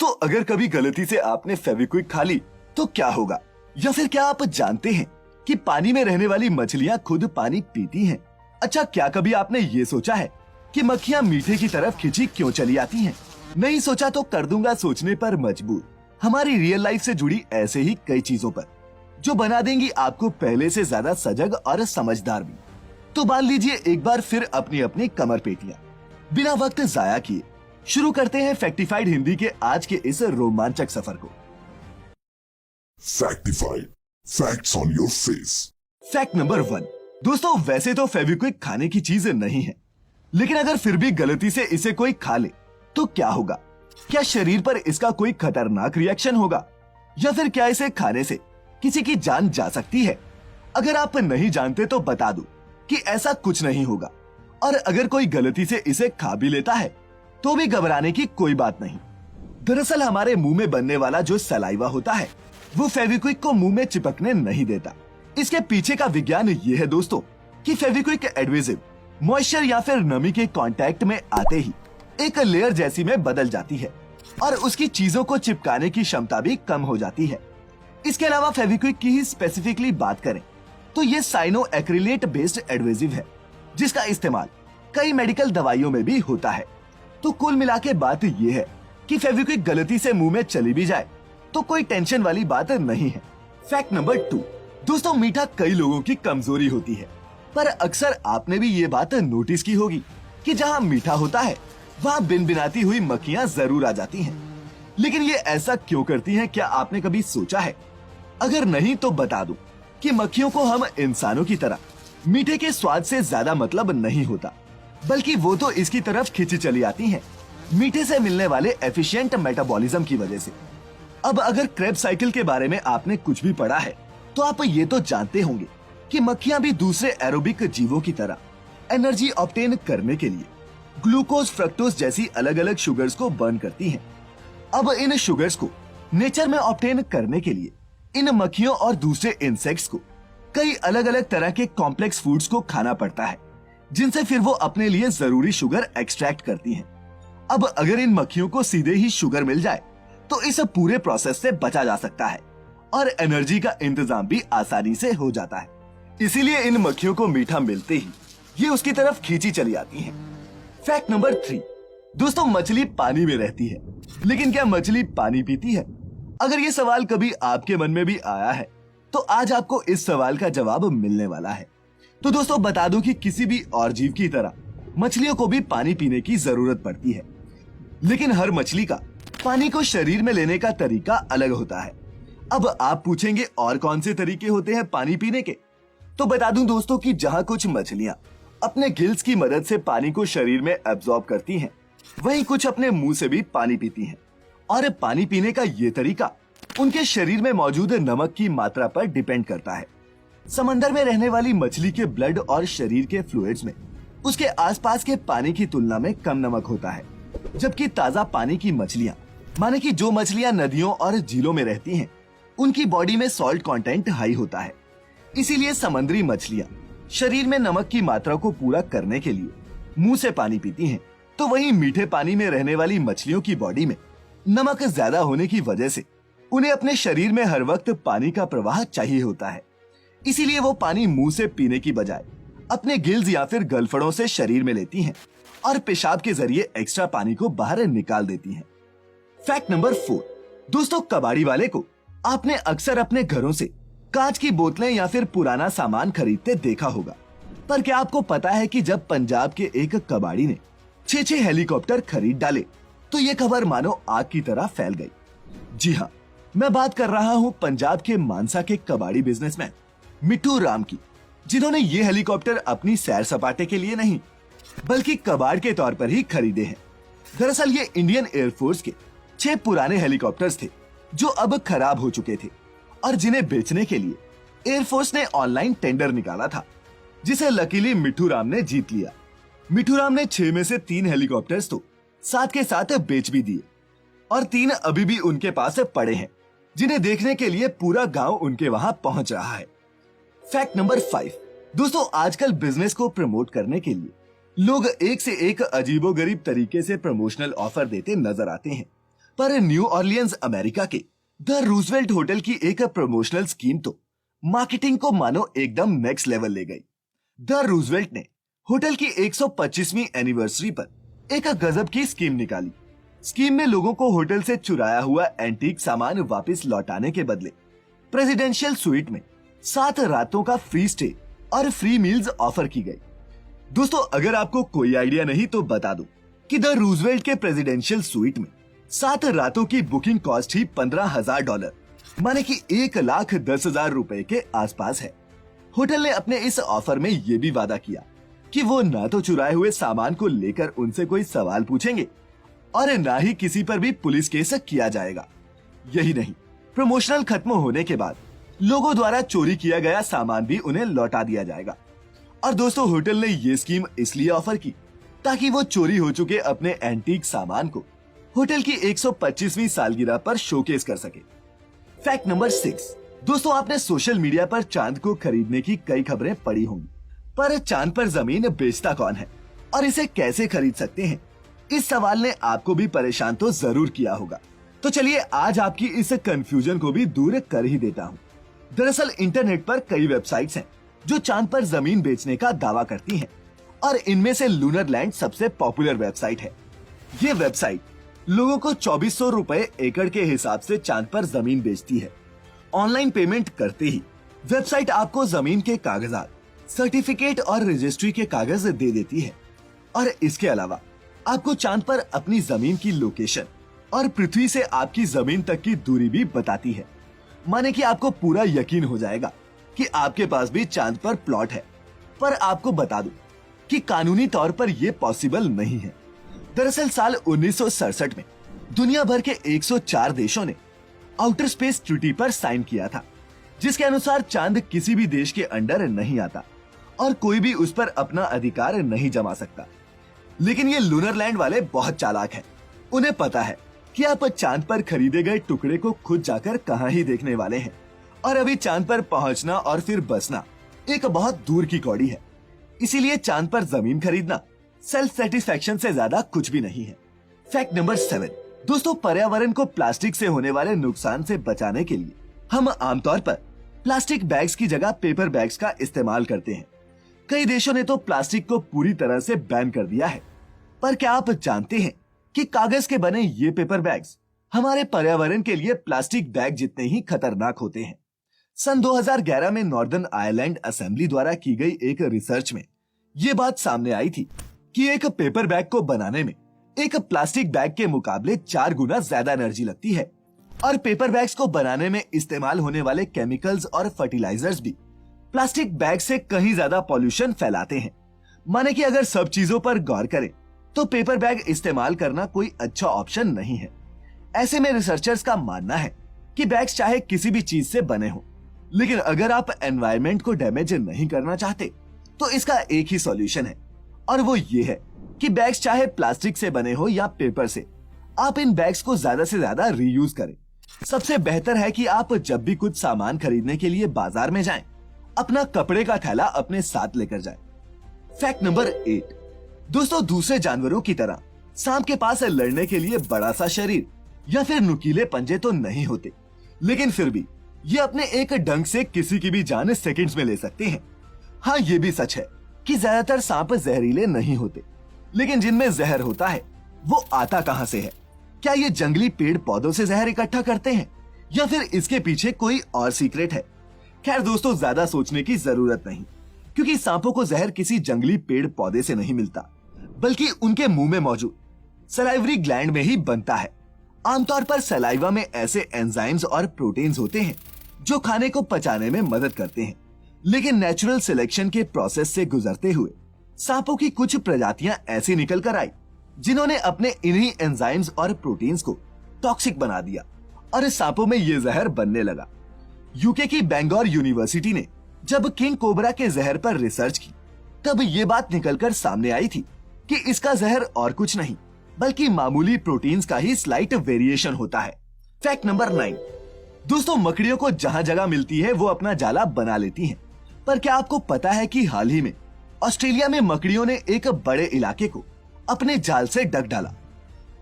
दोस्तों, अगर कभी गलती से आपने फेविक्विक खा ली तो क्या होगा? या फिर क्या आप जानते हैं कि पानी में रहने वाली मछलियां खुद पानी पीती हैं? अच्छा, क्या कभी आपने ये सोचा है कि मक्खियां मीठे की तरफ खिंची क्यों चली आती हैं? नहीं सोचा तो कर दूंगा सोचने पर मजबूर। हमारी रियल लाइफ से जुड़ी ऐसे ही कई चीजों पर जो बना देंगी आपको पहले से ज्यादा सजग और समझदार भी। तो बांध लीजिए एक बार फिर अपनी अपनी कमर पेटियां। बिना वक्त जाया किए शुरू करते हैं फैक्टिफाइड हिंदी के आज के इस रोमांचक सफर को। Factified, facts on your face. Fact number 1। दोस्तों, वैसे तो फेविक्विक खाने की चीज नहीं है, लेकिन अगर फिर भी गलती से इसे कोई खा ले तो क्या होगा? क्या शरीर पर इसका कोई खतरनाक रिएक्शन होगा, या फिर क्या इसे खाने से किसी की जान जा सकती है? अगर आप नहीं जानते तो बता दूं कि ऐसा कुछ नहीं होगा, और अगर कोई गलती से इसे खा भी लेता है तो भी घबराने की कोई बात नहीं। दरअसल हमारे मुंह में बनने वाला जो सलाइवा होता है वो फेविक्विक को मुंह में चिपकने नहीं देता। इसके पीछे का विज्ञान ये है दोस्तों कि फेविक्विक एडहेसिव मॉइस्चर या फिर नमी के कांटेक्ट में आते ही एक लेयर जैसी में बदल जाती है और उसकी चीजों को चिपकाने की क्षमता भी कम हो जाती है। इसके अलावा फेविक्विक की ही स्पेसिफिकली बात करें तो ये साइनो एक्रिलेट बेस्ड एडहेसिव है, जिसका इस्तेमाल कई मेडिकल दवाइयों में भी होता है। तो कुल मिला के बात ये है कि फेविक्विक गलती से मुंह में चली भी जाए तो कोई टेंशन वाली बात नहीं है। Fact number 2। दोस्तों, मीठा कई लोगों की कमजोरी होती है, पर अक्सर आपने भी ये बात नोटिस की होगी कि जहाँ मीठा होता है वहाँ बिन-बिनाती हुई मक्खियाँ जरूर आ जाती हैं। लेकिन ये ऐसा क्यों करती हैं, क्या आपने कभी सोचा है? अगर नहीं तो बता दूं कि मक्खियों को हम इंसानों की तरह मीठे के स्वाद से ज्यादा मतलब नहीं होता, बल्कि वो तो इसकी तरफ खिंची चली आती हैं मीठे से मिलने वाले एफिशिएंट मेटाबॉलिज्म की वजह से। अब अगर क्रेब्स साइकिल के बारे में आपने कुछ भी पढ़ा है तो आप ये तो जानते होंगे कि मक्खियां भी दूसरे एरोबिक जीवों की तरह एनर्जी ऑब्टेन करने के लिए ग्लूकोज, फ्रक्टोज जैसी अलग अलग शुगर्स को बर्न करती हैं। अब इन शुगर्स को नेचर में ऑब्टेन करने के लिए इन मक्खियों और दूसरे इंसेक्ट्स को कई अलग अलग तरह के कॉम्प्लेक्स फूड्स को खाना पड़ता है, जिनसे फिर वो अपने लिए जरूरी शुगर एक्सट्रैक्ट करती हैं। अब अगर इन मक्खियों को सीधे ही शुगर मिल जाए तो इस पूरे प्रोसेस से बचा जा सकता है और एनर्जी का इंतजाम भी आसानी से हो जाता है। इसीलिए इन मक्खियों को मीठा मिलते ही ये उसकी तरफ खींची चली आती हैं। Fact number 3। दोस्तों, मछली पानी में रहती है, लेकिन क्या मछली पानी पीती है? अगर ये सवाल कभी आपके मन में भी आया है तो आज आपको इस सवाल का जवाब मिलने वाला है। तो दोस्तों, बता दूं कि किसी भी और जीव की तरह मछलियों को भी पानी पीने की जरूरत पड़ती है, लेकिन हर मछली का पानी को शरीर में लेने का तरीका अलग होता है। अब आप पूछेंगे और कौन से तरीके होते हैं पानी पीने के? तो बता दूं दोस्तों कि जहां कुछ मछलियां अपने गिल्स की मदद से पानी को शरीर में एब्जॉर्ब करती हैं, वहीं कुछ अपने मुंह से भी पानी पीती हैं। और पानी पीने का ये तरीका उनके शरीर में मौजूद नमक की मात्रा पर डिपेंड करता है। समंदर में रहने वाली मछली के ब्लड और शरीर के फ्लूइड्स में उसके आसपास के पानी की तुलना में कम नमक होता है, जबकि ताजा पानी की मछलियां, माने कि जो मछलियां नदियों और झीलों में रहती हैं, उनकी बॉडी में सॉल्ट कंटेंट हाई होता है। इसीलिए समुद्री मछलियां शरीर में नमक की मात्रा को पूरा करने के लिए मुंह से पानी पीती हैं, तो वहीं मीठे पानी में रहने वाली मछलियों की बॉडी में नमक ज्यादा होने की वजह से उन्हें अपने शरीर में हर वक्त पानी का प्रवाह चाहिए होता है। इसीलिए वो पानी मुंह से पीने की बजाय अपने गिल्स या फिर गलफड़ों से शरीर में लेती हैं और पेशाब के जरिए एक्स्ट्रा पानी को बाहर निकाल देती हैं। Fact number 4। दोस्तों, कबाड़ी वाले को आपने अक्सर अपने घरों से कांच की बोतलें या फिर पुराना सामान खरीदते देखा होगा, पर क्या आपको पता है कि जब पंजाब के एक कबाड़ी ने 6 हेलीकॉप्टर खरीद डाले तो ये खबर मानो आग की तरह फैल गई। जी हाँ, मैं बात कर रहा हूँ पंजाब के मानसा के कबाड़ी बिजनेसमैन मिठू राम की, जिन्होंने ये हेलीकॉप्टर अपनी सैर सपाटे के लिए नहीं बल्कि कबाड़ के तौर पर ही खरीदे हैं। दरअसल ये इंडियन एयरफोर्स के 6 पुराने हेलीकॉप्टर्स थे जो अब खराब हो चुके थे और जिन्हें बेचने के लिए एयरफोर्स ने ऑनलाइन टेंडर निकाला था, जिसे लकीली मिठू राम ने जीत लिया। मिठू राम ने 6 में से 3 हेलीकॉप्टर्स तो साथ के साथ बेच भी दिए और 3 अभी भी उनके पास पड़े हैं, जिन्हें देखने के लिए पूरा गांव उनके वहां पहुंच रहा है। Fact number 5। दोस्तों, आजकल बिजनेस को प्रमोट करने के लिए लोग एक से एक अजीबोगरीब तरीके से प्रमोशनल ऑफर देते नजर आते हैं, पर न्यू ऑरलियंस अमेरिका के द रूजवेल्ट होटल की एक प्रमोशनल स्कीम तो मार्केटिंग को मानो एकदम नेक्स्ट लेवल ले गई। द रूजवेल्ट ने होटल की 125वीं एनिवर्सरी पर एक गजब की स्कीम निकाली। स्कीम में लोगों को होटल से चुराया हुआ एंटीक सामान वापस लौटाने के बदले प्रेसिडेंशियल स्वीट में 7 रातों का फ्री स्टे और फ्री मील्स ऑफर की गई। दोस्तों, अगर आपको कोई आइडिया नहीं तो बता दूं कि द रूजवेल्ट के प्रेसिडेंशियल स्वीट में 7 रातों की बुकिंग कॉस्ट ही $15,000 माने कि 1,10,000 रुपए के आसपास है। होटल ने अपने इस ऑफर में ये भी वादा किया कि वो ना तो चुराए हुए सामान को लेकर उनसे कोई सवाल पूछेंगे और ना ही किसी पर भी पुलिस केस किया जाएगा। यही नहीं, प्रमोशनल खत्म होने के बाद लोगों द्वारा चोरी किया गया सामान भी उन्हें लौटा दिया जाएगा। और दोस्तों, होटल ने ये स्कीम इसलिए ऑफर की ताकि वो चोरी हो चुके अपने एंटीक सामान को होटल की 125वीं सालगिरह पर शोकेस कर सके। Fact number 6। दोस्तों, आपने सोशल मीडिया पर चांद को खरीदने की कई खबरें पढ़ी होंगी, पर चांद पर जमीन बेचता कौन है और इसे कैसे खरीद सकते हैं, इस सवाल ने आपको भी परेशान तो जरूर किया होगा। तो चलिए आज आपकी इस कंफ्यूजन को भी दूर कर ही देता हूँ। दरअसल इंटरनेट पर कई वेबसाइट्स हैं जो चांद पर जमीन बेचने का दावा करती हैं और इनमें से लूनर लैंड सबसे पॉपुलर वेबसाइट है। ये वेबसाइट लोगों को 2400 रुपए एकड़ के हिसाब से चांद पर जमीन बेचती है। ऑनलाइन पेमेंट करते ही वेबसाइट आपको जमीन के कागजात, सर्टिफिकेट और रजिस्ट्री के कागज दे देती है और इसके अलावा आपको चांद पर अपनी जमीन की लोकेशन और पृथ्वी से आपकी जमीन तक की दूरी भी बताती है। माने कि आपको पूरा यकीन हो जाएगा कि आपके पास भी चांद पर प्लॉट है। पर आपको बता दूं कि कानूनी तौर पर यह पॉसिबल नहीं है। दरअसल साल 1967 में दुनिया भर के 104 देशों ने आउटर स्पेस ट्रीटी पर साइन किया था, जिसके अनुसार चांद किसी भी देश के अंडर नहीं आता और कोई भी उस पर अपना अधिकार नहीं जमा सकता। लेकिन ये लूनर लैंड वाले बहुत चालाक हैं। उन्हें पता है कि आप चांद पर खरीदे गए टुकड़े को खुद जाकर कहां ही देखने वाले हैं और अभी चांद पर पहुंचना और फिर बसना एक बहुत दूर की कौड़ी है। इसीलिए चांद पर जमीन खरीदना सेल्फ सेटिस्फैक्शन से ज्यादा कुछ भी नहीं है। Fact number 7। दोस्तों, पर्यावरण को प्लास्टिक से होने वाले नुकसान से बचाने के लिए हम आमतौर पर प्लास्टिक बैग्स की जगह पेपर बैग्स का इस्तेमाल करते हैं। कई देशों ने तो प्लास्टिक को पूरी तरह से बैन कर दिया है। पर क्या आप जानते हैं कि कागज के बने ये पेपर बैग्स हमारे पर्यावरण के लिए प्लास्टिक बैग जितने ही खतरनाक होते हैं। सन 2011 में नॉर्दर्न आयरलैंड असेंबली द्वारा की गई एक रिसर्च में ये बात सामने आई थी कि एक पेपर बैग को बनाने में एक प्लास्टिक बैग के मुकाबले 4 गुना ज्यादा एनर्जी लगती है और पेपर बैग्स को बनाने में इस्तेमाल होने वाले केमिकल्स और फर्टिलाइजर्स भी प्लास्टिक बैग से कहीं ज्यादा पॉल्यूशन फैलाते हैं। माने कि अगर सब चीजों पर गौर करें तो पेपर बैग इस्तेमाल करना कोई अच्छा ऑप्शन नहीं है। ऐसे में रिसर्चर्स का मानना है कि बैग्स चाहे किसी भी चीज से बने हो, लेकिन अगर आप एनवायरनमेंट को डैमेज नहीं करना चाहते तो इसका एक ही सॉल्यूशन है और वो ये है कि बैग्स चाहे प्लास्टिक से बने हो या पेपर से, आप इन बैग्स को ज्यादा से ज्यादा रीयूज करें। सबसे बेहतर है कि आप जब भी कुछ सामान खरीदने के लिए बाजार में जाएं, अपना कपड़े का थैला अपने साथ लेकर जाएं। Fact number 8। दोस्तों, दूसरे जानवरों की तरह सांप के पास लड़ने के लिए बड़ा सा शरीर या फिर नुकीले पंजे तो नहीं होते, लेकिन फिर भी ये अपने एक डंक से किसी की भी जान सेकंड्स में ले सकते हैं। हाँ, ये भी सच है कि ज्यादातर सांप जहरीले नहीं होते, लेकिन जिनमें जहर होता है वो आता कहां से है? क्या ये जंगली पेड़ पौधों से जहर इकट्ठा करते हैं या फिर इसके पीछे कोई और सीक्रेट है? खैर दोस्तों, ज्यादा सोचने की जरूरत नहीं, क्योंकि सांपों को जहर किसी जंगली पेड़ पौधे से नहीं मिलता, बल्कि उनके मुंह में मौजूद सलाइवरी ग्लैंड में ही बनता है। आमतौर पर सलाइवा में ऐसे एंजाइम्स और प्रोटीन्स होते हैं जो खाने को पचाने में मदद करते हैं, लेकिन नेचुरल सिलेक्शन के प्रोसेस से गुजरते हुए सांपों की कुछ प्रजातियां ऐसी निकल कर आई जिन्होंने अपने इन्हीं एंजाइम्स और प्रोटीन्स को टॉक्सिक बना दिया और इस सांपों में ये जहर बनने लगा। यूके की बेंगोर यूनिवर्सिटी ने जब किंग कोबरा के जहर पर रिसर्च की, तब ये बात निकलकर सामने आई थी कि इसका जहर और कुछ नहीं बल्कि मामूली प्रोटीन्स का ही स्लाइट वेरिएशन होता है। Fact number 9। दोस्तों, मकड़ियों को जहां जगह मिलती है वो अपना जाला बना लेती हैं, पर क्या आपको पता है कि हाल ही में ऑस्ट्रेलिया में मकड़ियों ने एक बड़े इलाके को अपने जाल से ढक डाला?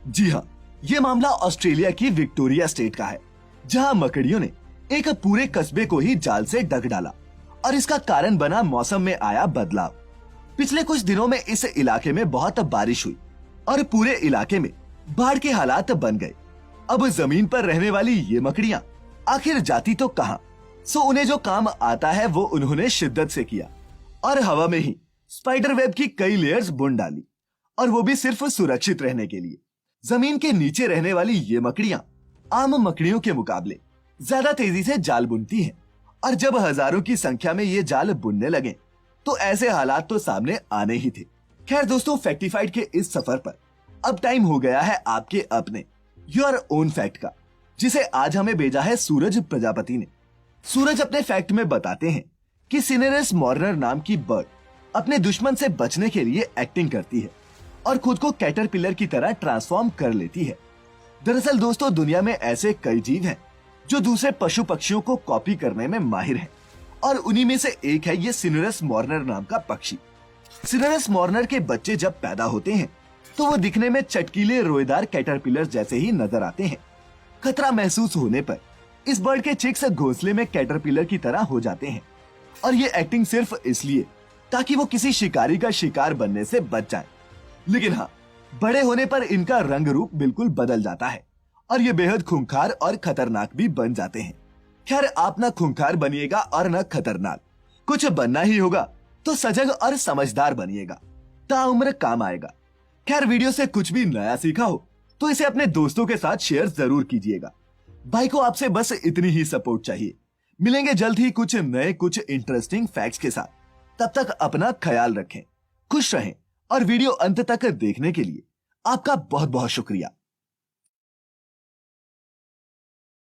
जी हाँ, ये मामला ऑस्ट्रेलिया की विक्टोरिया स्टेट का है, जहां मकड़ियों ने एक पूरे कस्बे को ही जाल से ढक डाला और इसका कारण बना मौसम में आया बदलाव। पिछले कुछ दिनों में इस इलाके में बहुत बारिश हुई और पूरे इलाके में बाढ़ के हालात बन गए। अब जमीन पर रहने वाली ये मकड़ियां आखिर जाती तो कहां? सो उन्हें जो काम आता है वो उन्होंने शिद्दत से किया और हवा में ही स्पाइडर वेब की कई लेयर्स बुन डाली, और वो भी सिर्फ सुरक्षित रहने के लिए। जमीन के नीचे रहने वाली ये मकड़ियां आम मकड़ियों के मुकाबले ज्यादा तेजी से जाल बुनती हैं, और जब हजारों की संख्या में ये जाल बुनने लगे तो ऐसे हालात तो सामने आने ही थे। खैर दोस्तों, फैक्टिफाइड के इस सफर पर अब टाइम हो गया है आपके अपने योर ओन फैक्ट का, जिसे आज हमें भेजा है सूरज प्रजापति ने। सूरज अपने फैक्ट में बताते हैं कि सिनेरस मॉर्नर नाम की बर्ड अपने दुश्मन से बचने के लिए एक्टिंग करती है और खुद को कैटरपिलर की तरह ट्रांसफॉर्म कर लेती है। दरअसल दोस्तों, दुनिया में ऐसे कई जीव हैं जो दूसरे पशु पक्षियों को कॉपी करने में माहिर हैं, और उन्हीं में से एक है ये सिनेरस मॉर्नर नाम का पक्षी। सिनेरस मॉर्नर के बच्चे जब पैदा होते हैं तो वो दिखने में चटकीले रोएदार कैटरपिलर जैसे ही नजर आते हैं। खतरा महसूस होने पर इस बर्ड के चिक्स घोंसले में कैटरपिलर की तरह हो जाते हैं, और ये एक्टिंग सिर्फ इसलिए ताकि वो किसी शिकारी का शिकार बनने से बच जाएं। लेकिन हाँ, बड़े होने पर इनका रंग रूप बिल्कुल बदल जाता है और ये बेहद खूंखार और खतरनाक भी बन जाते हैं। खैर, आप न खूंखार बनिएगा और न खतरनाक, कुछ बनना ही होगा तो सजग और समझदार बनिएगा, ताउम्र काम आएगा। खैर, वीडियो से कुछ भी नया सीखा हो तो इसे अपने दोस्तों के साथ शेयर जरूर कीजिएगा। भाई को आपसे बस इतनी ही सपोर्ट चाहिए। मिलेंगे जल्द ही कुछ नए कुछ इंटरेस्टिंग फैक्ट्स के साथ। तब तक अपना ख्याल रखें, खुश रहें, और वीडियो अंत तक देखने के लिए आपका बहुत बहुत शुक्रिया।